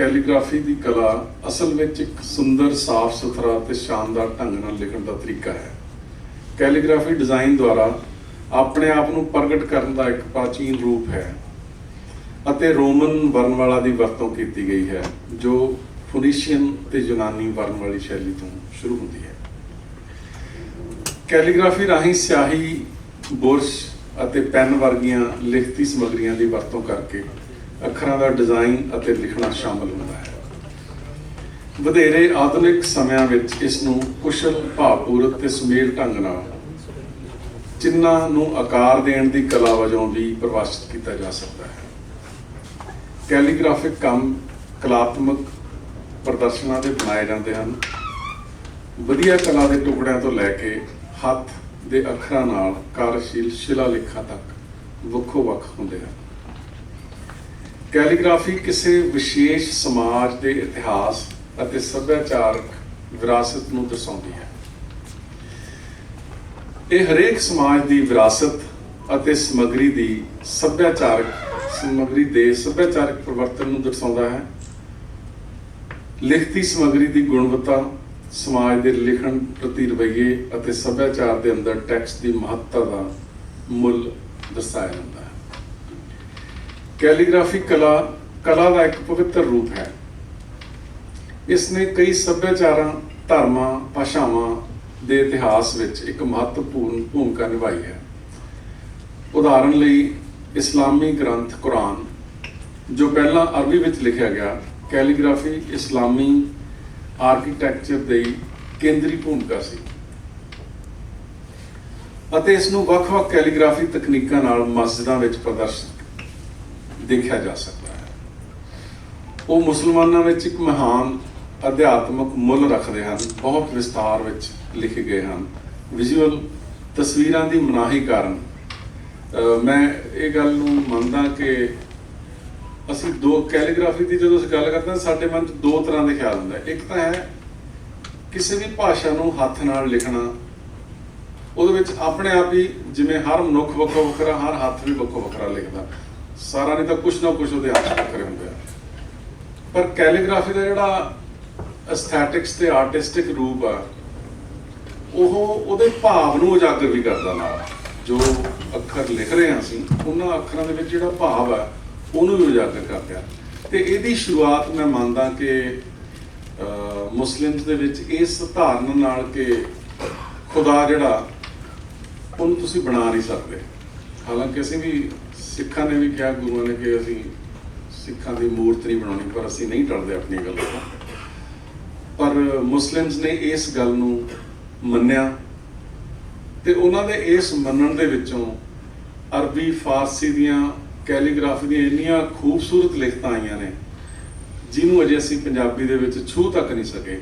Calligraphy ਦੀ ਕਲਾ ਅਸਲ ਵਿੱਚ ਇੱਕ ਸੁੰਦਰ, ਸਾਫ਼ ਸੁਥਰਾ ਅਤੇ ਸ਼ਾਨਦਾਰ ਢੰਗ ਨਾਲ ਲਿਖਣ ਦਾ ਤਰੀਕਾ ਹੈ। ਕੈਲੀਗ੍ਰਾਫੀ ਡਿਜ਼ਾਈਨ ਦੁਆਰਾ ਆਪਣੇ ਆਪ ਨੂੰ ਪ੍ਰਗਟ ਕਰਨ ਦਾ ਇੱਕ ਪ੍ਰਾਚੀਨ ਰੂਪ ਹੈ ਅਤੇ ਰੋਮਨ ਵਰਣਮਾਲਾ ਦੀ ਵਰਤੋਂ ਕੀਤੀ ਗਈ ਹੈ, ਜੋ ਫੋਨੀਸ਼ੀਅਨ ਤੇ ਯੂਨਾਨੀ ਵਰਣਮਾਲੀ ਸ਼ੈਲੀ ਤੋਂ ਸ਼ੁਰੂ ਹੁੰਦੀ ਹੈ। ਕੈਲੀਗ੍ਰਾਫੀ ਰਾਹੀਂ ਸਿਆਹੀ, ਬੁਰਸ਼ ਅਤੇ ਪੈਨ ਵਰਗੀਆਂ ਲਿਖਤੀ ਸਮੱਗਰੀਆਂ ਦੀ ਵਰਤੋਂ ਕਰਕੇ ਅੱਖਰਾਂ ਦਾ ਡਿਜ਼ਾਈਨ ਅਤੇ ਲਿਖਣਾ ਸ਼ਾਮਲ ਹੁੰਦਾ ਹੈ। ਵਧੇਰੇ ਆਧੁਨਿਕ ਸਮਿਆਂ ਵਿੱਚ ਇਸ ਨੂੰ ਕੁਸ਼ਲ, ਭਾਵਪੂਰਕ ਤੇ ਸੁਮੇਲ ਢੰਗ ਨਾਲ ਚਿੰਨ੍ਹਾਂ ਨੂੰ ਆਕਾਰ ਦੇਣ ਦੀ ਕਲਾ ਵਜੋਂ ਵੀ ਪਰਿਭਾਸ਼ਿਤ ਕੀਤਾ ਜਾ ਸਕਦਾ ਹੈ। ਕੈਲੀਗ੍ਰਾਫਿਕ ਕੰਮ ਕਲਾਤਮਕ ਪ੍ਰਦਰਸ਼ਨਾਂ ਦੇ ਬਣਾਏ ਜਾਂਦੇ ਹਨ। ਵਧੀਆ ਕਲਾ ਦੇ ਟੁਕੜਿਆਂ ਤੋਂ ਲੈ ਕੇ ਹੱਥ ਦੇ ਅੱਖਰਾਂ ਨਾਲ ਕਾਰਜਸ਼ੀਲ ਸ਼ਿਲਾਲੇਖਾਂ ਤੱਕ ਵੱਖੋ ਵੱਖ ਹੁੰਦੇ ਹਨ। ਕੈਲੀਗ੍ਰਾਫੀ ਕਿਸੇ ਵਿਸ਼ੇਸ਼ ਸਮਾਜ ਦੇ ਇਤਿਹਾਸ ਅਤੇ ਸੱਭਿਆਚਾਰਕ ਵਿਰਾਸਤ ਨੂੰ ਦਰਸਾਉਂਦੀ ਹੈ। ਇਹ ਹਰੇਕ ਸਮਾਜ ਦੀ ਵਿਰਾਸਤ ਅਤੇ ਸਮੱਗਰੀ ਦੇ ਸੱਭਿਆਚਾਰਕ ਪਰਿਵਰਤਨ ਨੂੰ ਦਰਸਾਉਂਦਾ ਹੈ। ਲਿਖਤੀ ਸਮੱਗਰੀ ਦੀ ਗੁਣਵੱਤਾ, ਸਮਾਜ ਦੇ ਲਿਖਣ ਪ੍ਰਤੀ ਰਵੱਈਏ ਅਤੇ ਸੱਭਿਆਚਾਰ ਦੇ ਅੰਦਰ ਟੈਕਸਟ ਦੀ ਮਹੱਤਤਾ ਦਾ ਮੁੱਲ ਦਰਸਾਇਆ ਜਾਂਦਾ ਹੈ। ਕੈਲੀਗ੍ਰਾਫੀ ਕਲਾ ਦਾ ਇੱਕ ਪਵਿੱਤਰ ਰੂਪ ਹੈ। ਇਸ ਨੇ ਕਈ ਸੱਭਿਆਚਾਰਾਂ, ਧਰਮਾਂ, ਭਾਸ਼ਾਵਾਂ ਦੇ ਇਤਿਹਾਸ ਵਿੱਚ ਇੱਕ ਮਹੱਤਵਪੂਰਨ ਭੂਮਿਕਾ ਨਿਭਾਈ ਹੈ। ਉਦਾਹਰਨ ਲਈ ਇਸਲਾਮੀ ਗ੍ਰੰਥ ਕੁਰਾਨ, ਜੋ ਪਹਿਲਾਂ ਅਰਬੀ ਵਿੱਚ ਲਿਖਿਆ ਗਿਆ, ਕੈਲੀਗ੍ਰਾਫੀ ਇਸਲਾਮੀ ਆਰਕੀਟੈਕਚਰ ਦੀ ਕੇਂਦਰੀ ਭੂਮਿਕਾ ਸੀ ਅਤੇ ਇਸ ਨੂੰ ਵੱਖ-ਵੱਖ ਕੈਲੀਗ੍ਰਾਫੀ ਤਕਨੀਕਾਂ ਨਾਲ ਮਸਜਿਦਾਂ ਵਿੱਚ ਪ੍ਰਦਰਸ਼ਿਤ ਦੇਖਿਆ ਜਾ ਸਕਦਾ ਹੈ। ਉਹ ਮੁਸਲਮਾਨਾਂ ਵਿੱਚ ਇੱਕ ਮਹਾਨ ਅਧਿਆਤਮਕ ਮੁੱਲ ਰੱਖਦੇ ਹਨ, ਬਹੁਤ ਵਿਸਤਾਰ ਵਿੱਚ ਲਿਖੇ ਗਏ ਹਨ। ਵਿਜ਼ੂਅਲ ਤਸਵੀਰਾਂ ਦੀ ਮਨਾਹੀ ਕਾਰਨ ਮੈਂ ਇਹ ਗੱਲ ਨੂੰ ਮੰਨਦਾ ਕਿ ਅਸੀਂ ਕੈਲੀਗ੍ਰਾਫੀ ਦੀ ਜਦੋਂ ਅਸੀਂ ਗੱਲ ਕਰਦੇ ਹਾਂ, ਸਾਡੇ ਮਨ 'ਚ ਦੋ ਤਰ੍ਹਾਂ ਦੇ ਖਿਆਲ ਹੁੰਦਾ। ਇੱਕ ਤਾਂ ਹੈ ਕਿਸੇ ਵੀ ਭਾਸ਼ਾ ਨੂੰ ਹੱਥ ਨਾਲ ਲਿਖਣਾ, ਉਹਦੇ ਵਿੱਚ ਆਪਣੇ ਆਪ ਹੀ ਜਿਵੇਂ ਹਰ ਮਨੁੱਖ ਵੱਖੋ ਵੱਖਰਾ, ਹਰ ਹੱਥ ਵੀ ਵੱਖੋ ਵੱਖਰਾ ਲਿਖਦਾ, ਸਾਰਾ ਨਹੀਂ ਤਾਂ ਕੁਛ ਨਾ ਕੁਛ ਉਹਦੇ ਹੱਥ ਵੱਖਰੇ ਹੁੰਦੇ ਆ। ਪਰ ਕੈਲੀਗ੍ਰਾਫੀ ਦਾ ਜਿਹੜਾ ਐਸਥੈਟਿਕਸ ਤੇ ਆਰਟਿਸਟਿਕ ਰੂਪ ਆ, ਉਹ ਉਹਦੇ ਭਾਵ ਨੂੰ ਉਜਾਗਰ ਵੀ ਕਰਦਾ। ਨਾਲ ਜੋ ਅੱਖਰ ਲਿਖ ਰਹੇ ਹਾਂ ਅਸੀਂ, ਉਹਨਾਂ ਅੱਖਰਾਂ ਦੇ ਵਿੱਚ ਜਿਹੜਾ ਭਾਵ ਆ ਉਹਨੂੰ ਵੀ ਉਜਾਗਰ ਕਰਦਾ। ਤੇ ਇਹਦੀ ਸ਼ੁਰੂਆਤ ਮੈਂ ਮੰਨਦਾ ਕਿ ਮੁਸਲਿਮਸ ਦੇ ਵਿੱਚ ਇਸ ਧਾਰਨਾ ਨਾਲ ਕਿ ਖੁਦਾ ਜਿਹੜਾ, ਉਹਨੂੰ ਤੁਸੀਂ ਬਣਾ ਨਹੀਂ ਸਕਦੇ। ਹਾਲਾਂਕਿ ਅਸੀਂ ਵੀ, ਸਿੱਖਾਂ ਨੇ ਵੀ ਕਿਹਾ, ਗੁਰੂਆਂ ਨੇ ਕਿ ਅਸੀਂ ਸਿੱਖਾਂ ਦੀ ਮੂਰਤ ਨਹੀਂ ਬਣਾਉਣੀ, ਪਰ ਅਸੀਂ ਨਹੀਂ ਟਲਦੇ ਆਪਣੀਆਂ ਗੱਲਾਂ ਤੋਂ। ਪਰ ਮੁਸਲਿਮਸ ਨੇ ਇਸ ਗੱਲ ਨੂੰ ਮੰਨਿਆ ਤੇ ਉਹਨਾਂ ਦੇ ਇਸ ਮੰਨਣ ਦੇ ਵਿੱਚੋਂ ਅਰਬੀ, ਫਾਰਸੀ ਦੀਆਂ ਕੈਲੀਗ੍ਰਾਫੀ ਦੀਆਂ ਇੰਨੀਆਂ ਖੂਬਸੂਰਤ ਲਿਖਤਾਂ ਆਈਆਂ ਨੇ, ਜਿਹਨੂੰ ਅਜੇ ਅਸੀਂ ਪੰਜਾਬੀ ਦੇ ਵਿੱਚ ਛੂਹ ਤੱਕ ਨਹੀਂ ਸਕੇ।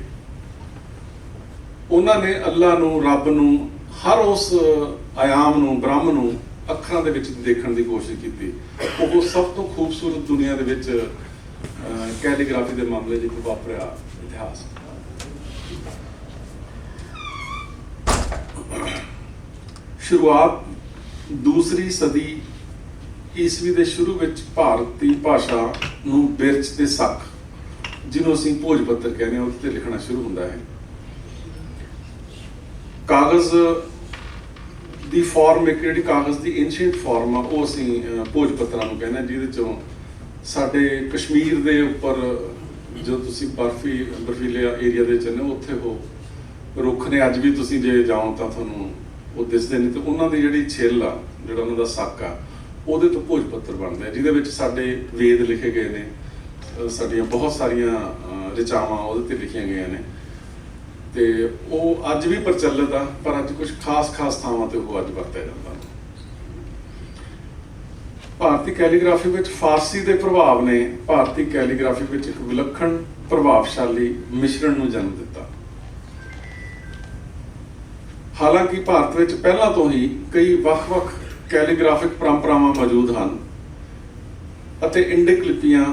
ਉਹਨਾਂ ਨੇ ਅੱਲਾ ਨੂੰ, ਰੱਬ ਨੂੰ, ਹਰ ਉਸ ਆਯਾਮ ਨੂੰ, ਬ੍ਰਹਮ ਨੂੰ ਅੱਖਰਾਂ ਦੇ ਵਿੱਚ ਦੇਖਣ ਦੀ ਕੋਸ਼ਿਸ਼ ਕੀਤੀ। ਉਹ ਸਭ ਤੋਂ ਖੂਬਸੂਰਤ ਦੁਨੀਆ ਦੇ ਵਿੱਚ ਕੈਲੀਗ੍ਰਾਫੀ ਦੇ ਮਾਮਲੇ 'ਚ ਵਾਪਰਿਆ ਇਤਿਹਾਸ। ਸ਼ੁਰੂਆਤ ਦੂਸਰੀ ਸਦੀ ਈਸਵੀ ਦੇ ਸ਼ੁਰੂ ਵਿੱਚ ਭਾਰਤੀ ਭਾਸ਼ਾ ਨੂੰ ਬਿਰਚ ਤੇ ਸੱਖ, ਜਿਹਨੂੰ ਅਸੀਂ ਭੋਜ ਪੱਤਰ ਕਹਿੰਦੇ ਹਾਂ, ਉਹਦੇ ਤੇ ਲਿਖਣਾ ਸ਼ੁਰੂ ਹੁੰਦਾ ਹੈ। ਕਾਗਜ਼ ਦੀ ਫਾਰਮ, ਇੱਕ ਜਿਹੜੀ ਕਾਗਜ਼ ਦੀ ਐਂਸ਼ੀਐਂਟ ਫਾਰਮ ਆ, ਉਹ ਅਸੀਂ ਭੋਜ ਪੱਤਰਾਂ ਨੂੰ ਕਹਿੰਦੇ ਹਾਂ, ਜਿਹਦੇ ਚੋਂ ਸਾਡੇ ਕਸ਼ਮੀਰ ਦੇ ਉੱਪਰ ਜੋ ਤੁਸੀਂ ਬਰਫੀਲੇ ਏਰੀਆ ਦੇ ਵਿੱਚ ਨੇ, ਉੱਥੇ ਉਹ ਰੁੱਖ ਨੇ, ਅੱਜ ਵੀ ਤੁਸੀਂ ਜੇ ਜਾਓ ਤਾਂ ਤੁਹਾਨੂੰ ਉਹ ਦਿਸਦੇ ਨੇ। ਤੇ ਉਹਨਾਂ ਦੀ ਜਿਹੜੀ ਛਿੱਲ ਆ, ਜਿਹੜਾ ਉਹਨਾਂ ਦਾ ਸੱਕ ਆ, ਉਹਦੇ ਤੋਂ ਭੋਜ ਪੱਤਰ ਬਣਦੇ ਆ, ਜਿਹਦੇ ਵਿੱਚ ਸਾਡੇ ਵੇਦ ਲਿਖੇ ਗਏ ਨੇ, ਸਾਡੀਆਂ ਬਹੁਤ ਸਾਰੀਆਂ ਰਚਾਵਾਂ ਉਹਦੇ ਤੇ ਲਿਖੀਆਂ ਗਈਆਂ ਨੇ। ਤੇ ਉਹ ਅੱਜ ਵੀ ਪ੍ਰਚਲਿਤ ਆ, ਪਰ ਅੱਜ ਕੁਝ ਖਾਸ ਥਾਵਾਂ ਤੇ ਉਹ ਅੱਜ ਵਰਤਿਆ ਜਾਂਦਾ। ਭਾਰਤੀ ਕੈਲੀਗ੍ਰਾਫੀ ਵਿੱਚ ਫਾਰਸੀ ਦੇ ਪ੍ਰਭਾਵ ਨੇ ਭਾਰਤੀ ਕੈਲੀਗ੍ਰਾਫੀ ਵਿੱਚ ਇੱਕ ਵਿਲੱਖਣ, ਪ੍ਰਭਾਵਸ਼ਾਲੀ ਮਿਸ਼ਰਣ ਨੂੰ ਜਨਮ ਦਿੱਤਾ। ਹਾਲਾਂਕਿ ਭਾਰਤ ਵਿੱਚ ਪਹਿਲਾਂ ਤੋਂ ਹੀ ਕਈ ਵੱਖ-ਵੱਖ ਕੈਲੀਗ੍ਰਾਫਿਕ ਪਰੰਪਰਾਵਾਂ ਮੌਜੂਦ ਹਨ ਅਤੇ ਇੰਡਿਕ ਲਿਪੀਆਂ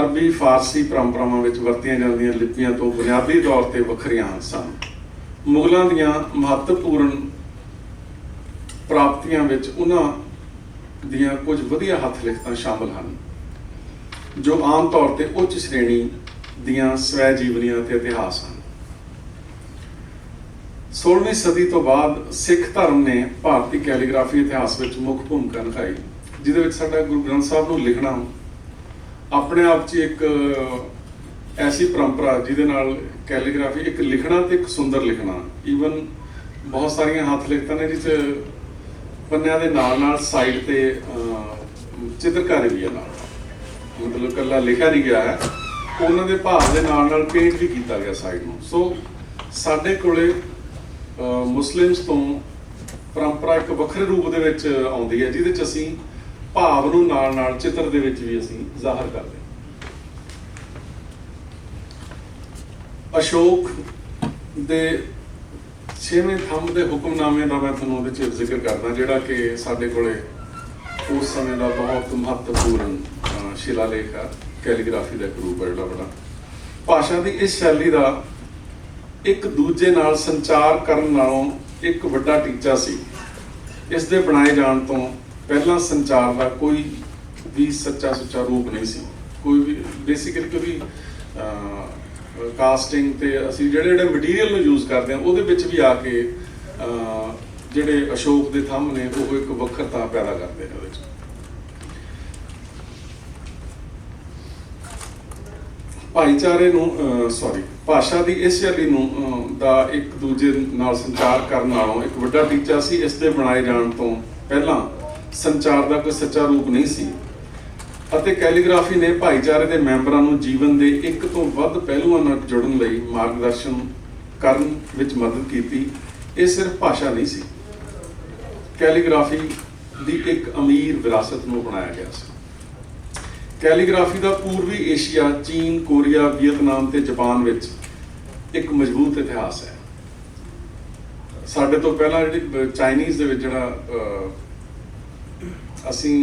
ਅਰਬੀ, ਫਾਰਸੀ ਪਰੰਪਰਾਵਾਂ ਵਿੱਚ ਵਰਤੀਆਂ ਜਾਂਦੀਆਂ ਲਿਪੀਆਂ ਤੋਂ ਬੁਨਿਆਦੀ ਤੌਰ ਤੇ ਵੱਖਰੀਆਂ ਸਨ। ਮੁਗਲਾਂ ਦੀਆਂ ਮਹੱਤਵਪੂਰਨ ਪ੍ਰਾਪਤੀਆਂ ਵਿੱਚ ਉਹਨਾਂ ਦੀਆਂ ਕੁਝ ਵਧੀਆ ਹੱਥ ਲਿਖਤਾਂ ਸ਼ਾਮਲ ਹਨ, जो आम तौर पर उच्च श्रेणी दियां स्वै जीवनियां ते इतिहास हैं। 16वीं सदी तो बाद सिख धर्म ने भारतीय कैलीग्राफी इतिहास में मुख्य भूमिका निभाई, जिहदे विच साडा गुरु ग्रंथ साहब नूं लिखना अपने आप च एक ऐसी परंपरा जिहदे नाल कैलीग्राफी एक लिखना तो एक सुंदर लिखना, ईवन बहुत सारिया हथ लिखतां ने जिस पन्नियां दे नाल साइड ते चित्रकारी भी है, मतलब कल्ला लिखा नहीं गया है, उन्हां दे भाव दे नाल पेंट भी किया गया साइड नूं। सो साडे कोले मुस्लिम्स तो परंपरा एक वखरे रूप दे विच आउंदी है, जिहदे च असीं भाव नूं नाल चित्र दे विच भी असीं ज़ाहिर करदे। अशोक दे 6वें थंब दे हुक्मनामे का मैं तुहानूं उहदे च जिक्र करदा, जिहड़ा कि साडे कोले उस समय का बहुत महत्वपूर्ण शिलालेख है। कैलीग्राफी का एक रूप है जिहड़ा बड़ा भाषा की इस शैली का एक दूजे नाल संचार करन नालों एक वड्डा टीचा सी। इस दे बनाए जाण तो पहला संचार का कोई भी सच्चा सुच्चा रूप नहीं सी। कोई भी बेसिकली क्योंकि कास्टिंग ते असीं जिहड़े मटीरियल नूं यूज़ करते हैं उहदे विच भी आके जिहड़े अशोक दे थंब ने वो एक वखरता पैदा करते हैं। उहदे भाईचारे नूं भाषा की इस शैली नूं दा एक दूजे नाल संचार करन नालों एक वड्डा टीचा सी। इस दे बनाए जाण तो पहला संचार का कोई सच्चा रूप नहीं सी ਅਤੇ कैलीग्राफी ने भाईचारे के मैंबरां नूं जीवन के एक तो वध पहलुआं नाल जुड़न लई मार्गदर्शन करन विच मदद कीती। ये सिर्फ भाषा नहीं सी, कैलीग्राफी की एक अमीर विरासत नूं बनाया गया सी। कैलीग्राफी का पूर्वी एशिया, चीन, कोरिया, वियतनाम ते जापान विच एक मजबूत इतिहास है। साडे तो पहला जिहड़ी चाइनीज़ दे विच जिहड़ा असीं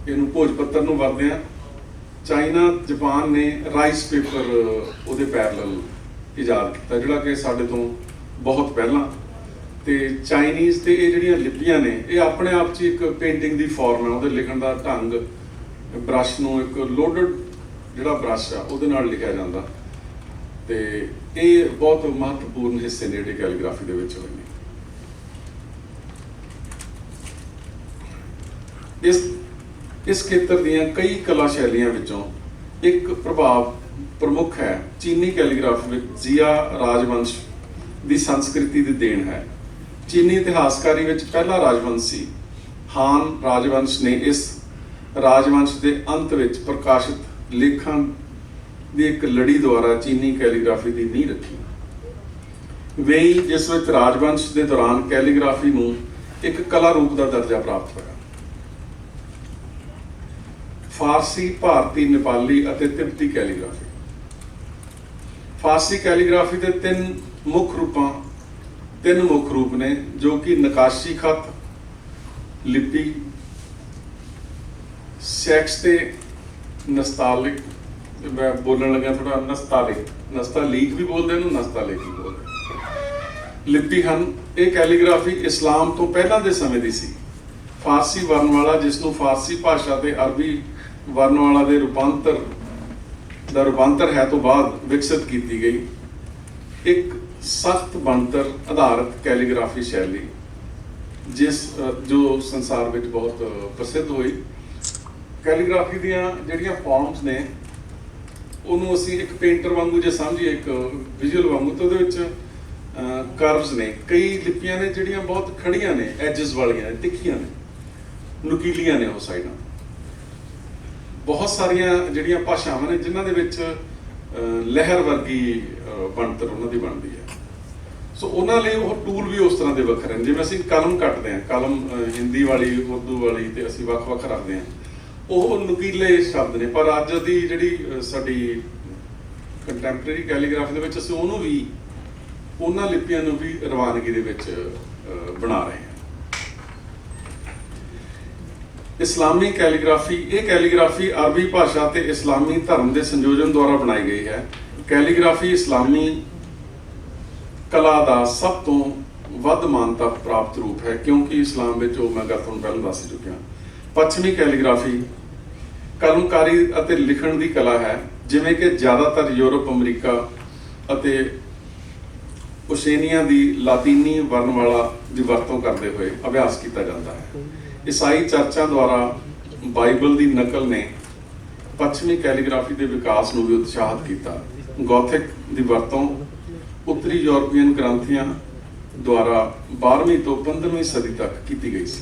इहनूं भोज पत्तर नूं वरदे हां, चाइना जापान ने राइस पेपर उहदे पैरल इजाद किया, जिहड़ा कि साडे तो बहुत पहला। ते चाइनीज़ ते ये जिहड़ियां लिपियां ने ये अपने आप च एक पेंटिंग दी फॉर्म है। उहदे लिखण दा ढंग ब्रश नूं एक लोडड जिहड़ा ब्रश आ उहदे नाल लिखिया जांदा, ते ये बहुत महत्वपूर्ण हिस्से ने जिहड़े कैलीग्राफी दे विच होए ने। इस खेतर दीयां कई कला शैलियां विचों एक प्रभाव प्रमुख है चीनी कैलीग्राफी में जिया राजवंश की संस्कृति की देन है। चीनी इतिहासकारी विच पहला राजवंश सी हान राजवंश ने इस राजवंश के अंत विच प्रकाशित लेखां की एक लड़ी द्वारा चीनी कैलीग्राफी की नींह रखी। वेई जिस विच राजवंश के दौरान कैलीग्राफी नूं एक कला रूप का दर्जा प्राप्त होया। फारसी, भारती, नेपाली और तिब्बती कैलीग्राफी। फारसी कैलीग्राफी के तीन मुख्य रूप ने, जो कि नकाशी खत, लिपि, सैक्स ते नस्तालिक। मैं बोलने लगा थोड़ा नस्तालीक भी बोलते हैं, नस्तालिक भी बोलते। लिपि हैं ये कैलीग्राफी इस्लाम तो पहला के समय की सी। फारसी वर्णमाला जिसनों फारसी भाषा के अरबी वर्णमाला के रूपांतर है तो बाद विकसित की गई एक सख्त बनतर आधारित कैलीग्राफी शैली जो संसार में बहुत प्रसिद्ध हुई। कैलीग्राफी दियां जिहड़ियां फॉर्म्स ने उन्होंने असीं एक पेंटर वांगू जो समझिए, एक विजुअल वांगू, तो उहदे विच कर्व्स ने, कई लिपियां ने जिहड़ियां बहुत खड़ियां ने, एजिस वालियां ने, तिखियां ने, नुकीलियां ने, वो साइडां। बहुत सारिया जिहड़ियां भाषावां ने जिन्हां दे विच लहर वर्गी बनतर उन्हां दी बनदी है। सो उन्हां लई वो टूल भी उस तरह के वखरे ने। जिवें असीं कलम कट्टदे हां, कलम हिंदी वाली, उर्दू वाली, ते असीं वख-वख रखदे हां, ਉਹ ਨੁਕੀਲੇ शब्द ने। पर ਅੱਜ ਦੀ ਜਿਹੜੀ ਸਾਡੀ ਕੰਟੈਂਪਰੇਰੀ ਕੈਲੀਗ੍ਰਾਫੀ ਦੇ ਵਿੱਚ ਅਸੀਂ ਉਹਨੂੰ ਵੀ ਉਹਨਾਂ ਲਿਪੀਆਂ ਨੂੰ ਵੀ ਰਵਾਨਗੀ ਦੇ ਵਿੱਚ ਬਣਾ ਰਹੇ ਹਾਂ। इस्लामी कैलीग्राफी, ये कैलीग्राफी अरबी भाषा ते इस्लामी धर्म के संयोजन द्वारा बनाई गई है। कैलीग्राफी इस्लामी कला का सब तो वध मानता प्राप्त रूप है, क्योंकि इस्लाम में जो मैं तुहानूं पहले दस चुकिया। पश्चिमी कैलीग्राफी ਕਲਮਕਾਰੀ ਅਤੇ ਲਿਖਣ ਦੀ ਕਲਾ ਹੈ, ਜਿਵੇਂ ਕਿ ਜ਼ਿਆਦਾਤਰ ਯੂਰਪ, ਅਮਰੀਕਾ ਅਤੇ ਓਸ਼ੇਨੀਆ ਦੀ ਲਾਤੀਨੀ ਵਰਣਮਾਲਾ ਦੀ ਵਰਤੋਂ ਕਰਦੇ ਹੋਏ ਅਭਿਆਸ ਕੀਤਾ ਜਾਂਦਾ ਹੈ। ਈਸਾਈ ਚਰਚਾਂ ਦੁਆਰਾ ਬਾਈਬਲ ਦੀ ਨਕਲ ਨੇ ਪੱਛਮੀ ਕੈਲੀਗ੍ਰਾਫੀ ਦੇ ਵਿਕਾਸ ਨੂੰ ਵੀ ਉਤਸ਼ਾਹਿਤ ਕੀਤਾ। ਗੋਥਿਕ ਦੀ ਵਰਤੋਂ ਉੱਤਰੀ ਯੂਰਪੀਅਨ ਗ੍ਰੰਥੀਆਂ ਦੁਆਰਾ 12ਵੀਂ ਤੋਂ 15ਵੀਂ ਸਦੀ ਤੱਕ ਕੀਤੀ ਗਈ ਸੀ,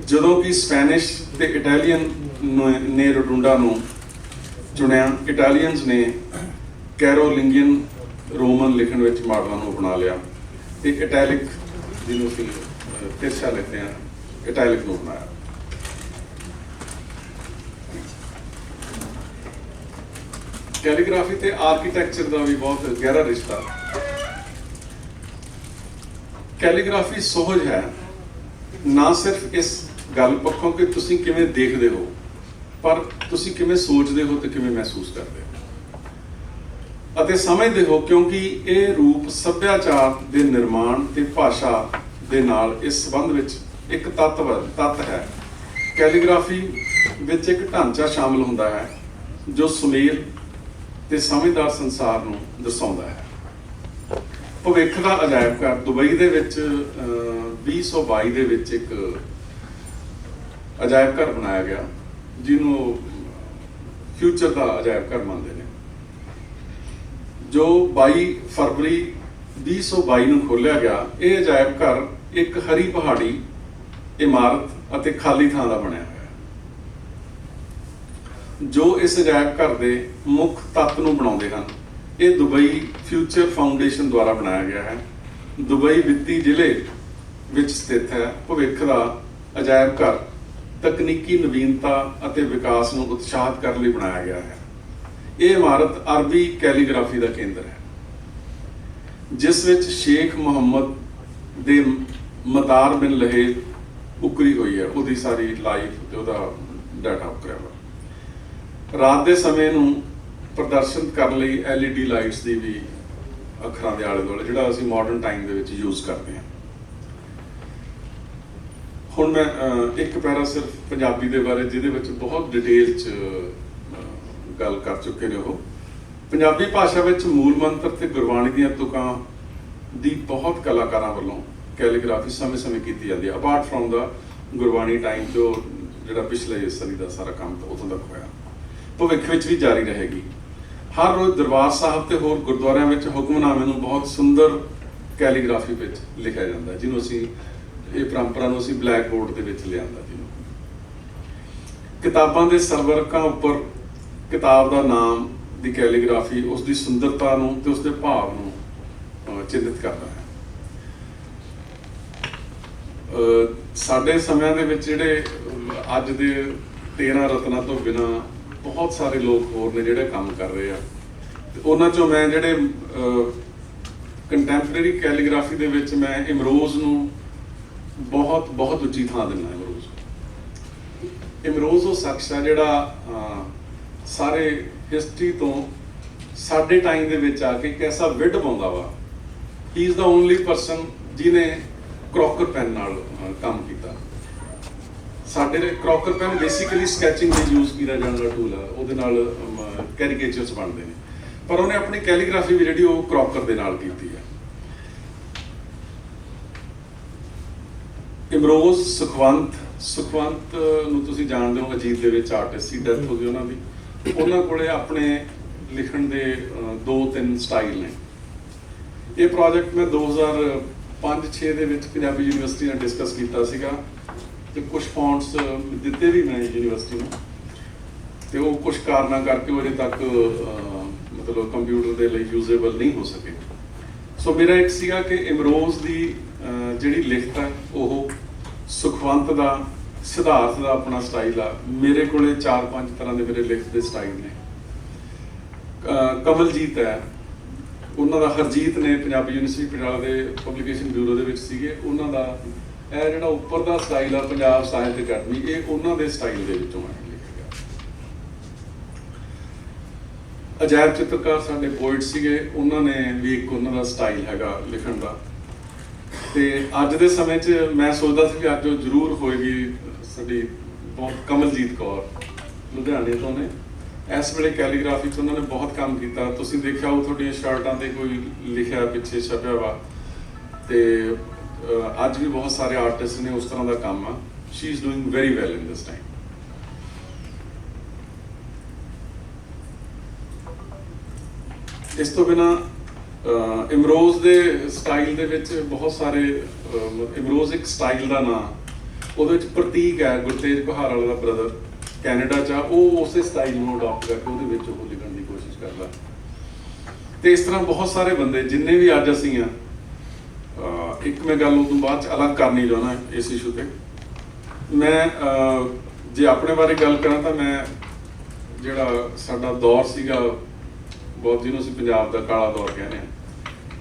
ਜਦੋਂ ਕਿ ਸਪੈਨਿਸ਼ ਤੇ ਇਟਾਲੀਅਨ ਨੇ ਰੋਟੁੰਡਾ ਨੂੰ ਚੁਣਿਆ। ਇਟਾਲੀਅਨਸ ਨੇ ਕੈਰੋਲਿੰਗੀਅਨ ਰੋਮਨ ਲਿਖਣ ਵਿੱਚ ਮਾਡਲਾਂ ਨੂੰ ਅਪਣਾ ਲਿਆ ਤੇ ਇਟੈਲਿਕ, ਜਿਹਨੂੰ ਅਸੀਂ ਤਿਰਛਾ ਲਿਖਦੇ ਹਾਂ, ਇਟੈਲਿਕ ਨੂੰ ਅਪਣਾਇਆ। ਕੈਲੀਗ੍ਰਾਫੀ ਤੇ ਆਰਕੀਟੈਕਚਰ ਦਾ ਵੀ ਬਹੁਤ ਗਹਿਰਾ ਰਿਸ਼ਤਾ। ਕੈਲੀਗ੍ਰਾਫੀ ਸੁਹਜ ਹੈ, ਨਾ ਸਿਰਫ ਇਸ ਗੱਲ ਪੱਖੋਂ ਕਿ ਤੁਸੀਂ ਕਿਵੇਂ ਦੇਖਦੇ ਹੋ, ਪਰ ਤੁਸੀਂ ਕਿਵੇਂ ਸੋਚਦੇ ਹੋ ਤੇ ਕਿਵੇਂ ਮਹਿਸੂਸ ਕਰਦੇ ਹੋ ਅਤੇ ਸਮਝਦੇ ਹੋ, ਕਿਉਂਕਿ ਇਹ ਰੂਪ ਸੱਭਿਆਚਾਰ ਦੇ ਨਿਰਮਾਣ ਤੇ ਭਾਸ਼ਾ ਦੇ ਨਾਲ ਇਸ ਸੰਬੰਧ ਵਿੱਚ ਇੱਕ ਤੱਤ ਹੈ। ਕੈਲੀਗ੍ਰਾਫੀ ਵਿੱਚ ਇੱਕ ਢਾਂਚਾ ਸ਼ਾਮਲ ਹੁੰਦਾ ਹੈ ਜੋ ਸੁਮੇਲ ਤੇ ਸਮਝਦਾਰ ਸੰਸਾਰ ਨੂੰ ਦਰਸਾਉਂਦਾ ਹੈ। ਭਵਿੱਖ ਦਾ ਅਜਾਇਬ ਘਰ ਦੁਬਈ ਦੇ ਵਿੱਚ 2022 ਦੇ ਵਿੱਚ ਇੱਕ ਅਜਾਇਬ ਘਰ ਬਣਾਇਆ ਗਿਆ, ਜਿਹਨੂੰ ਫਿਊਚਰ ਦਾ ਅਜਾਇਬ ਘਰ ਮੰਨਦੇ ਨੇ, ਜੋ 22 ਫਰਵਰੀ 2022 ਨੂੰ ਖੋਲ੍ਹਿਆ ਗਿਆ। ਇਹ ਅਜਾਇਬ ਘਰ ਇੱਕ ਹਰੀ ਪਹਾੜੀ ਇਮਾਰਤ ਅਤੇ ਖਾਲੀ ਥਾਂ ਦਾ ਬਣਿਆ ਹੋਇਆ, ਜੋ ਇਸ ਅਜਾਇਬ ਘਰ ਦੇ ਮੁੱਖ ਤੱਤ ਨੂੰ ਬਣਾਉਂਦੇ ਹਨ। ਇਹ ਦੁਬਈ ਫਿਊਚਰ ਫਾਊਂਡੇਸ਼ਨ ਦੁਆਰਾ ਬਣਾਇਆ ਗਿਆ ਹੈ। ਦੁਬਈ ਵਿੱਤੀ ਜ਼ਿਲ੍ਹੇ ਵਿੱਚ ਸਥਿਤ ਹੈ। ਭਵਿੱਖ ਦਾ ਅਜਾਇਬ ਘਰ ਤਕਨੀਕੀ ਨਵੀਨਤਾ ਅਤੇ ਵਿਕਾਸ ਨੂੰ ਉਤਸ਼ਾਹਿਤ ਕਰਨ ਲਈ ਬਣਾਇਆ ਗਿਆ ਹੈ। ਇਹ ਇਮਾਰਤ ਅਰਬੀ ਕੈਲੀਗ੍ਰਾਫੀ ਦਾ ਕੇਂਦਰ ਹੈ, ਜਿਸ ਵਿੱਚ ਸ਼ੇਖ ਮੁਹੰਮਦ ਦੇ ਮਤਾਰ ਬਿਨ ਲਹੇਜ ਉਕਰੀ ਹੋਈ ਹੈ। ਉਹਦੀ ਸਾਰੀ ਲਾਈਫ ਤੇ ਉਹਦਾ ਡਾਟਾ ਉਕਰਿਆ ਹੋਇਆ। ਰਾਤ ਦੇ ਸਮੇਂ ਨੂੰ ਪ੍ਰਦਰਸ਼ਿਤ ਕਰਨ ਲਈ LED ਲਾਈਟਸ ਦੀ ਵੀ ਅੱਖਰਾਂ ਦੇ ਆਲੇ ਦੁਆਲੇ, ਜਿਹੜਾ ਅਸੀਂ ਮਾਡਰਨ ਟਾਈਮ ਦੇ ਵਿੱਚ ਯੂਜ਼ ਕਰਦੇ ਹਾਂ। ਹੁਣ ਮੈਂ ਇੱਕ ਪੈਰਾ ਸਿਰਫ ਪੰਜਾਬੀ ਦੇ ਬਾਰੇ, ਜਿਹਦੇ ਵਿੱਚ ਬਹੁਤ ਡਿਟੇਲ 'ਚ ਗੱਲ ਕਰ ਚੁੱਕੇ ਨੇ ਉਹ। ਪੰਜਾਬੀ ਭਾਸ਼ਾ ਵਿੱਚ ਮੂਲ ਮੰਤਰ ਤੇ ਗੁਰਬਾਣੀ ਦੀਆਂ ਤੁਕਾਂ ਦੀ ਬਹੁਤ ਕਲਾਕਾਰਾਂ ਵੱਲੋਂ ਕੈਲੀਗ੍ਰਾਫੀ ਸਮੇਂ-ਸਮੇਂ ਕੀਤੀ ਜਾਂਦੀ ਹੈ। Apart from the Gurbani time ਤੋਂ ਜਿਹੜਾ ਪਿਛਲੇ ਸਦੀ ਦਾ ਸਾਰਾ ਕੰਮ ਉਦੋਂ ਤੱਕ ਹੋਇਆ, ਭਵਿੱਖ ਵਿੱਚ ਵੀ ਜਾਰੀ ਰਹੇਗੀ। ਹਰ ਰੋਜ਼ ਦਰਬਾਰ ਸਾਹਿਬ ਤੇ ਹੋਰ ਗੁਰਦੁਆਰਿਆਂ ਵਿੱਚ ਹੁਕਮਨਾਮੇ ਨੂੰ ਬਹੁਤ ਸੁੰਦਰ ਕੈਲੀਗ੍ਰਾਫੀ ਵਿੱਚ ਲਿਖਿਆ ਜਾਂਦਾ, ਜਿਹਨੂੰ ਅਸੀਂ ਇਹ ਪਰੰਪਰਾ ਨੂੰ ਅਸੀਂ ਬਲੈਕ ਬੋਰਡ ਦੇ ਵਿੱਚ ਲਿਆਂਦਾ। ਜਿਹਨੂੰ ਕਿਤਾਬਾਂ ਦੇ ਸਰਵਰਕਾਂ ਉੱਪਰ ਕਿਤਾਬ ਦਾ ਨਾਮ ਦੀ ਕੈਲੀਗ੍ਰਾਫੀ ਉਸ ਦੀ ਸੁੰਦਰਤਾ ਨੂੰ ਤੇ ਉਸਦੇ ਭਾਵ ਨੂੰ ਚਿੰਨ੍ਹਿਤ ਕਰਦਾ ਹੈ। ਸਾਡੇ ਸਮਿਆਂ ਦੇ ਵਿੱਚ ਜਿਹੜੇ ਅੱਜ ਦੇ 13 ਰਤਨਾਂ ਤੋਂ ਬਿਨਾਂ ਬਹੁਤ ਸਾਰੇ ਲੋਕ ਹੋਰ ਨੇ ਜਿਹੜੇ ਕੰਮ ਕਰ ਰਹੇ ਆ, ਤੇ ਉਹਨਾਂ ਚੋਂ ਮੈਂ ਜਿਹੜੇ ਕੰਟੈਂਪਰੇਰੀ ਕੈਲੀਗ੍ਰਾਫੀ ਦੇ ਵਿੱਚ ਮੈਂ ਇਮਰੋਜ਼ ਨੂੰ ਬਹੁਤ ਉੱਚੀ ਥਾਂ ਦਿੰਦਾ। ਇਮਰੋਜ਼ ਉਹ ਸ਼ਖਸ ਹੈ ਜਿਹੜਾ ਸਾਰੇ ਹਿਸਟਰੀ ਤੋਂ ਸਾਡੇ ਟਾਈਮ ਦੇ ਵਿੱਚ ਆ ਕੇ ਇੱਕ ਐਸਾ ਵਿੱਢ ਪਾਉਂਦਾ ਵਾ। ਹੀ ਇਜ਼ ਦਾ ਓਨਲੀ ਪਰਸਨ ਜਿਹਨੇ ਕ੍ਰੋਕਰ ਪੈਨ ਨਾਲ ਕੰਮ ਕੀਤਾ। ਸਾਡੇ ਕ੍ਰੋਕਰ ਪੈਨ ਬੇਸਿਕਲੀ ਸਕੈਚਿੰਗ ਲਈ ਯੂਜ਼ ਕੀਤਾ ਜਾਣ ਵਾਲਾ ਟੂਲ ਹੈ, ਉਹਦੇ ਨਾਲ ਕੈਰੀਕੇਚਰਸ ਬਣਦੇ ਨੇ, ਪਰ ਉਹਨੇ ਆਪਣੀ ਕੈਲੀਗ੍ਰਾਫੀ ਵੀ ਜਿਹੜੀ ਉਹ ਕ੍ਰੋਕਰ ਦੇ ਨਾਲ ਕੀਤੀ ਹੈ। ਇਮਰੋਜ਼ ਸੁਖਵੰਤ ਨੂੰ ਤੁਸੀਂ ਜਾਣਦੇ ਹੋ, ਅਜੀਤ ਦੇ ਵਿੱਚ ਆਰਟਿਸਟ ਸੀ, ਡੈਥ ਹੋ ਗਈ ਉਹਨਾਂ ਦੀ। ਉਹਨਾਂ ਕੋਲੇ ਆਪਣੇ ਲਿਖਣ ਦੇ 2-3 ਸਟਾਈਲ ਨੇ। ਇਹ ਪ੍ਰੋਜੈਕਟ ਮੈਂ 2005-6 ਦੇ ਵਿੱਚ ਪੰਜਾਬੀ ਯੂਨੀਵਰਸਿਟੀ ਨਾਲ ਡਿਸਕਸ ਕੀਤਾ ਸੀਗਾ, ਤੇ ਕੁਝ ਫੌਂਟਸ ਦਿੱਤੇ ਵੀ ਮੈਂ ਯੂਨੀਵਰਸਿਟੀ ਨੂੰ, ਤੇ ਉਹ ਕੁਝ ਕਾਰਨਾਂ ਕਰਕੇ ਉਹ ਅਜੇ ਤੱਕ ਮਤਲਬ ਕੰਪਿਊਟਰ ਦੇ ਲਈ ਯੂਜ਼ੇਬਲ ਨਹੀਂ ਹੋ ਸਕੇ। ਸੋ ਮੇਰਾ ਇੱਕ ਸੀਗਾ ਕਿ ਇਮਰੋਜ਼ ਦੀ ਜਿਹੜੀ ਲਿਖਤ ਹੈ ਉਹ ਸੁਖਵੰਤ ਦਾ, ਸਿਧਾਰਥ ਦਾ ਆਪਣਾ ਸਟਾਈਲ ਆ। ਮੇਰੇ ਕੋਲੇ 4-5 ਤਰ੍ਹਾਂ ਦੇ ਮੇਰੇ ਲਿਖਤ ਦੇ ਸਟਾਈਲ ਨੇ। ਕਮਲਜੀਤ ਹੈ, ਉਹਨਾਂ ਦਾ ਹਰਜੀਤ ਨੇ ਪੰਜਾਬੀ ਯੂਨੀਵਰਸਿਟੀ ਪਟਿਆਲਾ ਦੇ ਪਬਲੀਕੇਸ਼ਨ ਬਿਊਰੋ ਦੇ ਵਿੱਚ ਸੀਗੇ, ਉਹਨਾਂ ਦਾ ਇਹ ਜਿਹੜਾ ਉੱਪਰ ਦਾ ਸਟਾਈਲ ਆ ਪੰਜਾਬ ਸਾਹਿਤ ਅਕੈਡਮੀ, ਇਹ ਉਹਨਾਂ ਦੇ ਸਟਾਈਲ ਦੇ ਵਿੱਚੋਂ ਆ ਲਿਖਿਆ ਗਿਆ। ਅਜਾਇਬ ਚਿੱਤਰਕਾਰ ਸਾਡੇ ਪੋਇਟ ਸੀਗੇ, ਉਹਨਾਂ ਨੇ ਵੀ ਇੱਕ ਉਹਨਾਂ ਦਾ ਸਟਾਈਲ ਹੈਗਾ ਲਿਖਣ ਦਾ। ਤੇ ਅੱਜ ਦੇ ਸਮੇਂ 'ਚ ਮੈਂ ਸੋਚਦਾ ਸੀ ਕਿ ਅੱਜ ਉਹ ਜ਼ਰੂਰ ਹੋਏਗੀ ਸਾਡੀ ਬਹੁਤ ਕਮਲਜੀਤ ਕੌਰ, ਲੁਧਿਆਣੇ ਤੋਂ ਨੇ। ਇਸ ਵੇਲੇ ਕੈਲੀਗ੍ਰਾਫੀ 'ਚ ਉਹਨਾਂ ਨੇ ਬਹੁਤ ਕੰਮ ਕੀਤਾ। ਤੁਸੀਂ ਦੇਖਿਆ ਉਹ ਤੁਹਾਡੀਆਂ ਸ਼ਰਟਾਂ 'ਤੇ ਕੋਈ ਲਿਖਿਆ ਪਿੱਛੇ ਛਪਿਆ ਵਾ, ਤੇ ਅੱਜ ਵੀ ਬਹੁਤ ਸਾਰੇ ਆਰਟਿਸਟ ਨੇ ਉਸ ਤਰ੍ਹਾਂ ਦਾ ਕੰਮ ਆ। She is doing very well in this time. ਇਸ ਤੋਂ ਬਿਨਾਂ ਇਮਰੋਜ਼ ਦੇ ਸਟਾਈਲ ਦੇ ਵਿੱਚ ਬਹੁਤ ਸਾਰੇ, ਇਮਰੋਜ਼ ਇੱਕ ਸਟਾਈਲ ਦਾ ਨਾਂ, ਉਹਦੇ ਵਿੱਚ ਪ੍ਰਤੀਕ ਹੈ ਗੁਰਤੇਜ ਬਹਾਰ ਵਾਲਾ ਦਾ ਬ੍ਰਦਰ ਕੈਨੇਡਾ 'ਚ ਆ, ਉਹ ਉਸੇ ਸਟਾਈਲ ਨੂੰ ਅਡਾਪਟ ਕਰਕੇ ਉਹਦੇ ਵਿੱਚ ਉਹ ਲਿਖਣ ਦੀ ਕੋਸ਼ਿਸ਼ ਕਰਦਾ। ਤੇ ਇਸ ਤਰ੍ਹਾਂ ਬਹੁਤ ਸਾਰੇ ਬੰਦੇ ਜਿੰਨੇ ਵੀ ਅੱਜ ਅਸੀਂ ਆ। ਇੱਕ ਮੈਂ ਗੱਲ ਉਦੋਂ ਬਾਅਦ 'ਚ ਅਲੱਗ ਕਰਨੀ ਚਾਹੁੰਦਾ ਇਸ ਇਸ਼ੂ ਤੇ। ਮੈਂ ਜੇ ਆਪਣੇ ਬਾਰੇ ਗੱਲ ਕਰਾਂ ਤਾਂ ਮੈਂ ਜਿਹੜਾ ਸਾਡਾ ਦੌਰ ਸੀਗਾ, ਬਹੁਤ ਜਿਹਨੂੰ ਅਸੀਂ ਪੰਜਾਬ ਦਾ ਕਾਲਾ ਦੌਰ ਕਹਿੰਦੇ ਹਾਂ,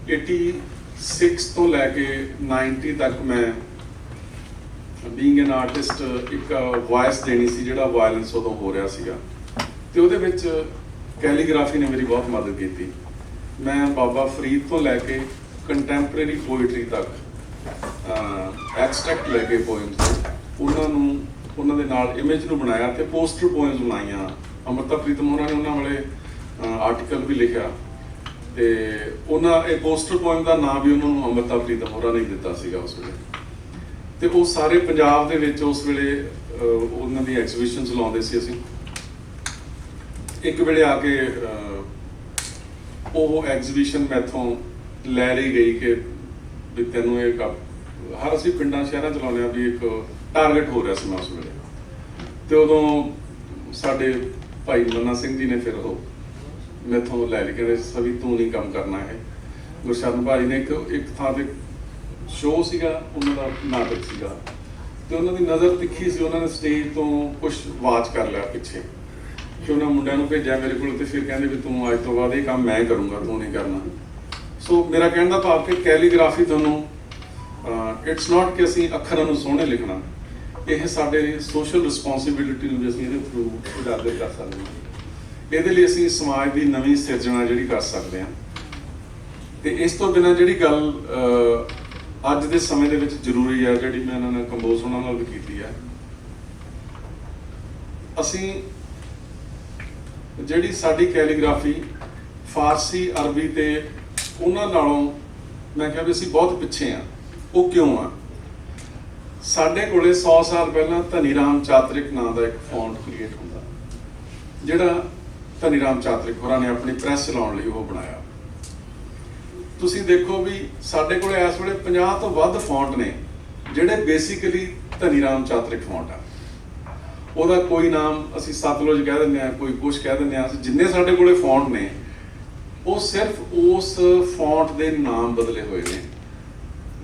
86 ਤੋਂ ਲੈ ਕੇ 90 ਤੱਕ ਮੈਂ ਬੀਇੰਗ ਐਨ ਆਰਟਿਸਟ ਇੱਕ ਵੌਇਸ ਦੇਣੀ ਸੀ ਜਿਹੜਾ ਵਾਇਲੈਂਸ ਉਦੋਂ ਹੋ ਰਿਹਾ ਸੀਗਾ, ਤੇ ਉਹਦੇ ਵਿੱਚ ਕੈਲੀਗ੍ਰਾਫੀ ਨੇ ਮੇਰੀ ਬਹੁਤ ਮਦਦ ਕੀਤੀ। ਮੈਂ ਬਾਬਾ ਫਰੀਦ ਤੋਂ ਲੈ ਕੇ ਕੰਟੈਂਪਰੇਰੀ ਪੋਇਟਰੀ ਤੱਕ ਐਕਸਟ੍ਰੈਕਟ ਲੈ ਕੇ ਪੋਇਮਸ ਉਹਨਾਂ ਨੂੰ, ਉਹਨਾਂ ਦੇ ਨਾਲ ਇਮੇਜ ਨੂੰ ਬਣਾਇਆ ਤੇ ਪੋਸਟਰ ਪੋਇਮਸ ਬਣਾਈਆਂ। ਅੰਮ੍ਰਿਤਾ ਪ੍ਰੀਤਮ ਹੋਰਾਂ ਨੇ ਉਹਨਾਂ ਵਾਲੇ ਆਰਟੀਕਲ ਵੀ ਲਿਖਿਆ, ਤੇ ਉਹਨਾਂ ਇਹ ਪੋਸਟਰ ਪੋਇਮ ਦਾ ਨਾਮ ਵੀ ਉਹਨਾਂ ਨੂੰ ਅੰਮ੍ਰਿਤਾ ਪ੍ਰੀਤਮ ਹੋਰਾਂ ਨੇ ਦਿੱਤਾ ਸੀਗਾ ਉਸ ਵੇਲੇ। ਤੇ ਉਹ ਸਾਰੇ ਪੰਜਾਬ ਦੇ ਵਿੱਚ ਉਸ ਵੇਲੇ ਉਹਨਾਂ ਦੀ ਐਗਜ਼ੀਬਿਸ਼ਨਸ ਲਾਉਂਦੇ ਸੀ ਅਸੀਂ। ਇੱਕ ਵੇਲੇ ਆ ਕੇ ਉਹ ਐਗਜ਼ੀਬਿਸ਼ਨ ਮੈਥੋਂ ਲੈ ਲਈ ਗਈ ਕਿ ਵੀ ਤੈਨੂੰ ਇਹ ਹਰ ਅਸੀਂ ਪਿੰਡਾਂ ਸ਼ਹਿਰਾਂ ਚ ਲਾਉਂਦੇ ਹਾਂ ਵੀ ਇੱਕ ਟਾਰਗੇਟ ਹੋ ਰਿਹਾ ਸੀ ਮੈਂ ਉਸ ਵੇਲੇ। ਤੇ ਉਦੋਂ ਸਾਡੇ ਭਾਈ ਮੰਨਾ ਸਿੰਘ ਜੀ ਨੇ ਫਿਰ ਉਹ ਮੈਥੋਂ ਲੈ ਲਈ, ਕਹਿੰਦੇ ਸਭੀ ਤੂੰ ਨਹੀਂ ਕੰਮ ਕਰਨਾ ਹੈ। ਗੁਰਸ਼ਰਨ ਭਾਈ ਨੇ ਇੱਕ ਥਾਂ ਤੇ ਸ਼ੋਅ ਸੀਗਾ, ਉਹਨਾਂ ਦਾ ਨਾਟਕ ਸੀਗਾ, ਤੇ ਉਹਨਾਂ ਦੀ ਨਜ਼ਰ ਤਿੱਖੀ ਸੀ। ਉਹਨਾਂ ਨੇ ਸਟੇਜ ਤੋਂ ਕੁਛ ਵਾਚ ਕਰ ਲਿਆ ਪਿੱਛੇ, ਕਿ ਉਹਨਾਂ ਮੁੰਡਿਆਂ ਨੂੰ ਭੇਜਿਆ ਮੇਰੇ ਕੋਲ, ਤੇ ਫਿਰ ਕਹਿੰਦੇ ਵੀ ਤੂੰ ਅੱਜ ਤੋਂ ਬਾਅਦ ਇਹ ਕੰਮ ਮੈਂ ਕਰੂੰਗਾ, ਤੂੰ ਨਹੀਂ ਕਰਨਾ। ਸੋ ਮੇਰਾ ਕਹਿਣ ਦਾ ਭਾਵ ਕਿ ਕੈਲੀਗ੍ਰਾਫੀ ਤੁਹਾਨੂੰ ਇਟਸ ਨਾਟ ਕਿ ਅਸੀਂ ਅੱਖਰਾਂ ਨੂੰ ਸੋਹਣੇ ਲਿਖਣਾ, ਇਹ ਸਾਡੇ ਸੋਸ਼ਲ ਰਿਸਪੌਂਸਿਬਿਲਿਟੀ ਨੂੰ ਵੀ ਅਸੀਂ ਇਹਦੇ ਥਰੂ ਉਜਾਗਰ ਕਰ ਸਕਦੇ ਹਾਂ। ਇਹਦੇ ਲਈ ਅਸੀਂ ਸਮਾਜ ਦੀ ਨਵੀਂ ਸਿਰਜਣਾ ਜਿਹੜੀ ਕਰ ਸਕਦੇ ਹਾਂ। ਤੇ ਇਸ ਤੋਂ ਬਿਨਾਂ ਜਿਹੜੀ ਗੱਲ ਅੱਜ ਦੇ ਸਮੇਂ ਦੇ ਵਿੱਚ ਜ਼ਰੂਰੀ ਹੈ, ਜਿਹੜੀ ਮੈਂ ਇਹਨਾਂ ਨੇ ਕੰਬੋਜ ਉਹਨਾਂ ਨਾਲ ਵੀ ਕੀਤੀ ਹੈ, ਅਸੀਂ ਜਿਹੜੀ ਸਾਡੀ ਕੈਲੀਗ੍ਰਾਫੀ ਫਾਰਸੀ ਅਰਬੀ ਤੇ ਉਹਨਾਂ ਨਾਲੋਂ ਮੈਂ ਕਿਹਾ ਵੀ ਅਸੀਂ ਬਹੁਤ ਪਿੱਛੇ ਆ। ਉਹ ਕਿਉਂ ਆ? ਸਾਡੇ ਕੋਲੇ 100 ਸਾਲ ਪਹਿਲਾਂ ਧਨੀ ਰਾਮ ਚਾਤਰਿਕ ਨਾਂ ਦਾ ਇੱਕ ਫੌਂਟ ਕ੍ਰੀਏਟ ਹੁੰਦਾ, ਜਿਹੜਾ ਧਨੀ ਰਾਮ ਚਾਤਰਿਕ ਹੋਰਾਂ ਨੇ ਆਪਣੀ ਪ੍ਰੈਸ ਚਲਾਉਣ ਲਈ ਉਹ ਬਣਾਇਆ। ਤੁਸੀਂ ਦੇਖੋ ਵੀ ਸਾਡੇ ਕੋਲੇ ਇਸ ਵੇਲੇ 50 ਤੋਂ ਵੱਧ ਫੌਂਟ ਨੇ ਜਿਹੜੇ ਬੇਸਿਕਲੀ ਧਨੀ ਰਾਮ ਚਾਤਰਿਕ ਫੌਂਟ ਆ। ਉਹਦਾ ਕੋਈ ਨਾਮ ਅਸੀਂ ਸਤਲੁਜ ਕਹਿ ਦਿੰਦੇ ਹਾਂ, ਕੋਈ ਕੁਛ ਕਹਿ ਦਿੰਦੇ ਹਾਂ। ਜਿੰਨੇ ਸਾਡੇ ਕੋਲੇ ਫੌਂਟ ਨੇ ਉਹ ਸਿਰਫ ਉਸ ਫੌਂਟ ਦੇ ਨਾਮ ਬਦਲੇ ਹੋਏ ਨੇ,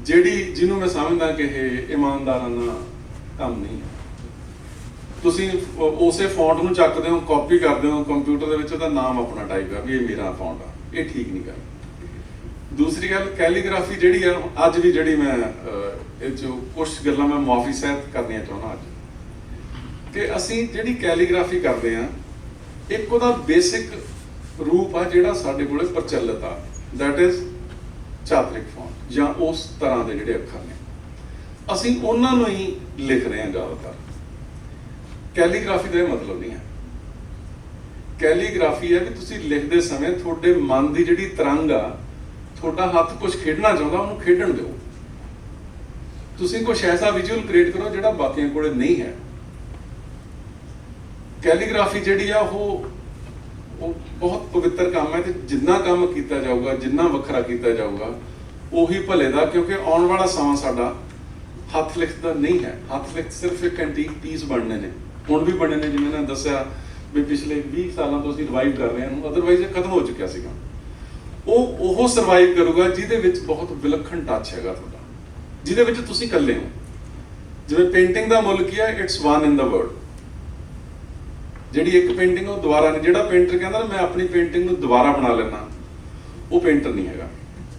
ਜਿਹਨੂੰ ਮੈਂ ਸਮਝਦਾ ਕਿ ਇਹ ਇਮਾਨਦਾਰਾਨਾ ਕੰਮ ਨਹੀਂ ਹੈ। ਤੁਸੀਂ ਉਸੇ ਫੌਂਟ ਨੂੰ ਚੱਕਦੇ ਹੋ, ਕਾਪੀ ਕਰਦੇ ਹੋ ਕੰਪਿਊਟਰ ਦੇ ਵਿੱਚ, ਉਹਦਾ ਨਾਮ ਆਪਣਾ ਟਾਈਪ ਕਰ ਵੀ ਇਹ ਮੇਰਾ ਫੌਂਟ ਆ, ਇਹ ਠੀਕ ਨਹੀਂ ਕਰ। ਦੂਸਰੀ ਗੱਲ, ਕੈਲੀਗ੍ਰਾਫੀ ਜਿਹੜੀ ਆ ਅੱਜ ਵੀ, ਜਿਹੜੀ ਮੈਂ ਇਹ 'ਚੋਂ ਕੁਛ ਗੱਲਾਂ ਮੈਂ ਮੁਆਫੀ ਸਹਿਤ ਕਰਨੀਆਂ ਚਾਹੁੰਦਾ ਅੱਜ, ਕਿ ਅਸੀਂ ਜਿਹੜੀ ਕੈਲੀਗ੍ਰਾਫੀ ਕਰਦੇ ਹਾਂ ਇੱਕ ਉਹਦਾ ਬੇਸਿਕ ਰੂਪ ਆ ਜਿਹੜਾ ਸਾਡੇ ਕੋਲੇ ਪ੍ਰਚਲਿਤ ਆ, ਦੈਟ ਇਜ਼ ਚਾਤਰਿਕ ਫੌਂਟ ਜਾਂ ਉਸ ਤਰ੍ਹਾਂ ਦੇ ਜਿਹੜੇ ਅੱਖਰ ਨੇ, ਅਸੀਂ ਉਹਨਾਂ ਨੂੰ ਹੀ ਲਿਖ ਰਹੇ ਹਾਂ ਜ਼ਿਆਦਾਤਰ। ਕੈਲੀਗ੍ਰਾਫੀ ਦਾ ਇਹ ਮਤਲਬ ਨਹੀਂ ਹੈ। ਕੈਲੀਗ੍ਰਾਫੀ ਹੈ ਕਿ ਤੁਸੀਂ ਲਿਖਦੇ ਸਮੇਂ ਤੁਹਾਡੇ ਮਨ ਦੀ ਜਿਹੜੀ ਤਰੰਗ ਆ, ਤੁਹਾਡਾ ਹੱਥ ਕੁਝ ਖੇਡਣਾ ਚਾਹੁੰਦਾ, ਉਹਨੂੰ ਖੇਡਣ ਦਿਓ। ਤੁਸੀਂ ਕੁਝ ਐਸਾ ਵਿਜ਼ੂਅਲ ਕ੍ਰੀਏਟ ਕਰੋ ਜਿਹੜਾ ਬਾਕੀਆਂ ਕੋਲੇ ਨਹੀਂ ਹੈ। ਕੈਲੀਗ੍ਰਾਫੀ ਜਿਹੜੀ ਆ ਉਹ ਬਹੁਤ ਪਵਿੱਤਰ ਕੰਮ ਹੈ, ਤੇ ਜਿੰਨਾ ਕੰਮ ਕੀਤਾ ਜਾਊਗਾ, ਜਿੰਨਾ ਵੱਖਰਾ ਕੀਤਾ ਜਾਊਗਾ, ਉਹੀ ਭਲੇ ਦਾ, ਕਿਉਂਕਿ ਆਉਣ ਵਾਲਾ ਸਮਾਂ ਸਾਡਾ ਹੱਥ ਲਿਖਤ ਦਾ ਨਹੀਂ ਹੈ। ਹੱਥ ਲਿਖਤ ਸਿਰਫ ਇੱਕ ਐਂਟੀਕ ਪੀਸ ਬਣਨੇ ਨੇ, ਹੁਣ ਵੀ ਬਣੇ ਨੇ, ਜਿਵੇਂ ਮੈਂ ਦੱਸਿਆ ਵੀ ਪਿਛਲੇ 20 ਸਾਲਾਂ ਤੋਂ ਅਸੀਂ ਰਿਵਾਈਵ ਕਰ ਰਹੇ ਹਾਂ, ਅਦਰਵਾਈਜ਼ ਇਹ ਖਤਮ ਹੋ ਚੁੱਕਿਆ ਸੀਗਾ। ਉਹ ਸਰਵਾਈਵ ਕਰੂਗਾ ਜਿਹਦੇ ਵਿੱਚ ਬਹੁਤ ਵਿਲੱਖਣ ਟੱਚ ਹੈਗਾ ਤੁਹਾਡਾ, ਜਿਹਦੇ ਵਿੱਚ ਤੁਸੀਂ ਇਕੱਲੇ ਹੋ। ਜਿਵੇਂ ਪੇਂਟਿੰਗ ਦਾ ਮੁੱਲ ਕੀ ਹੈ? It's one in the world. ਜਿਹੜੀ ਇੱਕ ਪੇਂਟਿੰਗ ਉਹ ਦੁਬਾਰਾ ਨਹੀਂ, ਜਿਹੜਾ ਪੇਂਟਰ ਕਹਿੰਦਾ ਮੈਂ ਆਪਣੀ ਪੇਂਟਿੰਗ ਨੂੰ ਦੁਬਾਰਾ ਬਣਾ ਲੈਣਾ, ਉਹ ਪੇਂਟਰ ਨਹੀਂ ਹੈਗਾ।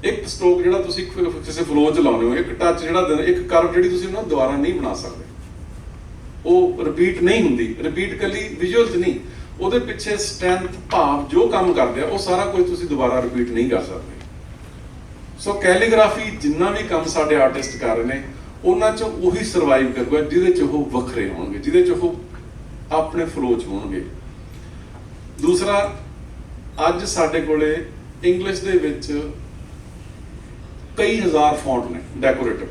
ਇੱਕ ਸਟ੍ਰੋਕ ਜਿਹੜਾ ਤੁਸੀਂ ਕਿਸੇ ਫਲੋ 'ਚ ਲਾਉਂਦੇ ਹੋ, ਇੱਕ ਟੱਚ ਜਿਹੜਾ, ਇੱਕ ਕਰਵ ਜਿਹੜੀ ਤੁਸੀਂ ਉਹਨੂੰ ਦੁਬਾਰਾ ਨਹੀਂ ਬਣਾ ਸਕਦੇ, ਉਹ ਰਿਪੀਟ ਨਹੀਂ ਹੁੰਦੀ। ਰਿਪੀਟ ਕੱਲੀ ਵਿਜ਼ੂਅਲ 'ਚ ਨਹੀਂ, ਉਹਦੇ ਪਿੱਛੇ ਸਟਰੈਂਥ, ਭਾਵ ਜੋ ਕੰਮ ਕਰਦੇ ਆ ਉਹ ਸਾਰਾ ਕੁਝ ਤੁਸੀਂ ਦੁਬਾਰਾ ਰਿਪੀਟ ਨਹੀਂ ਕਰ ਸਕਦੇ। ਸੋ ਕੈਲੀਗ੍ਰਾਫੀ ਜਿੰਨਾ ਵੀ ਕੰਮ ਸਾਡੇ ਆਰਟਿਸਟ ਕਰ ਰਹੇ ਨੇ, ਉਹਨਾਂ 'ਚ ਉਹੀ ਸਰਵਾਈਵ ਕਰੂਗਾ ਜਿਹਦੇ 'ਚ ਉਹ ਵੱਖਰੇ ਹੋਣਗੇ, ਜਿਹਦੇ 'ਚ ਉਹ ਆਪਣੇ ਫਲੋ 'ਚ ਹੋਣਗੇ। ਦੂਸਰਾ, ਅੱਜ ਸਾਡੇ ਕੋਲੇ ਇੰਗਲਿਸ਼ ਦੇ ਵਿੱਚ ਕਈ ਹਜ਼ਾਰ ਫੌਂਟ ਨੇ ਡੈਕੋਰੇਟਿਵ,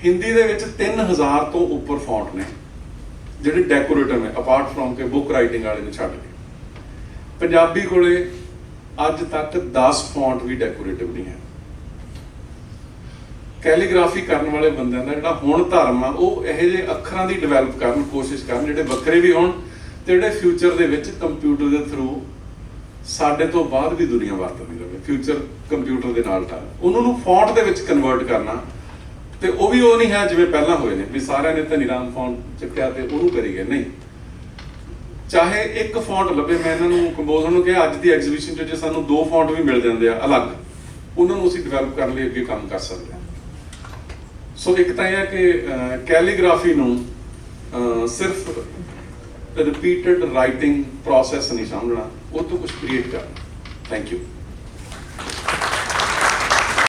ਹਿੰਦੀ ਦੇ ਵਿੱਚ 3000 ਤੋਂ ਉੱਪਰ ਫੌਂਟ ਨੇ ਜਿਹੜੇ ਡੈਕੋਰੇਟਿਵ ਨੇ, apart from K book writing ਵਾਲੇ ਨੂੰ ਛੱਡ ਕੇ। ਪੰਜਾਬੀ ਕੋਲੇ ਅੱਜ ਤੱਕ 10 ਫੌਂਟ ਵੀ ਡੈਕੋਰੇਟਿਵ ਨਹੀਂ ਹੈ। ਕੈਲੀਗ੍ਰਾਫੀ ਕਰਨ ਵਾਲੇ ਬੰਦਿਆਂ ਦਾ ਜਿਹੜਾ ਹੁਣ ਧਰਮ ਆ, ਉਹ ਇਹੋ ਜਿਹੇ ਅੱਖਰਾਂ ਦੀ ਡਿਵੈਲਪ ਕਰਨ, ਕੋਸ਼ਿਸ਼ ਕਰਨ ਜਿਹੜੇ ਵੱਖਰੇ ਵੀ ਹੋਣ ਤੇ ਜਿਹੜੇ ਫਿਊਚਰ ਦੇ ਵਿੱਚ ਕੰਪਿਊਟਰ ਦੇ ਥਰੂ ਸਾਡੇ ਤੋਂ ਬਾਅਦ ਵੀ ਦੁਨੀਆ ਵਰਤਦੀ ਰਹੇ। ਫਿਊਚਰ ਕੰਪਿਊਟਰ ਦੇ ਨਾਲ ਤਾਂ ਉਹਨਾਂ ਨੂੰ ਫੌਂਟ ਦੇ ਵਿੱਚ ਕਨਵਰਟ ਕਰਨਾ, ਤੇ ਉਹ ਵੀ ਉਹ ਨਹੀਂ ਹੈ ਜਿਵੇਂ ਪਹਿਲਾਂ ਹੋਏ ਨੇ ਵੀ ਸਾਰਿਆਂ ਨੇ ਧਨੀਰਾਮ ਫੌਂਟ ਚੱਕਿਆ ਤੇ ਉਹਨੂੰ ਕਰੀ ਗਏ। ਨਹੀਂ, ਚਾਹੇ ਇੱਕ ਫੌਂਟ ਲੱਭੇ। ਮੈਂ ਇਹਨਾਂ ਨੂੰ ਕੰਪੋਜ਼ਰ ਨੂੰ ਕਿਹਾ ਅੱਜ ਦੀ ਐਗਜ਼ੀਬਿਸ਼ਨ 'ਚ ਜੇ ਸਾਨੂੰ 2 ਫੌਂਟ ਵੀ ਮਿਲ ਜਾਂਦੇ ਆ ਅਲੱਗ, ਉਹਨਾਂ ਨੂੰ ਅਸੀਂ ਡਿਵੈਲਪ ਕਰਨ ਲਈ ਅੱਗੇ ਕੰਮ ਕਰ ਸਕਦੇ ਹਾਂ। ਸੋ ਇੱਕ ਤਾਂ ਇਹ ਹੈ ਕਿ ਕੈਲੀਗ੍ਰਾਫੀ ਨੂੰ ਸਿਰਫ ਰਿਪੀਟਡ ਰਾਈਟਿੰਗ ਪ੍ਰੋਸੈਸ ਨਹੀਂ ਸਮਝਣਾ, ਉਹ ਤੋਂ ਕੁਝ ਕ੍ਰੀਏਟ ਕਰਨਾ। Thank you.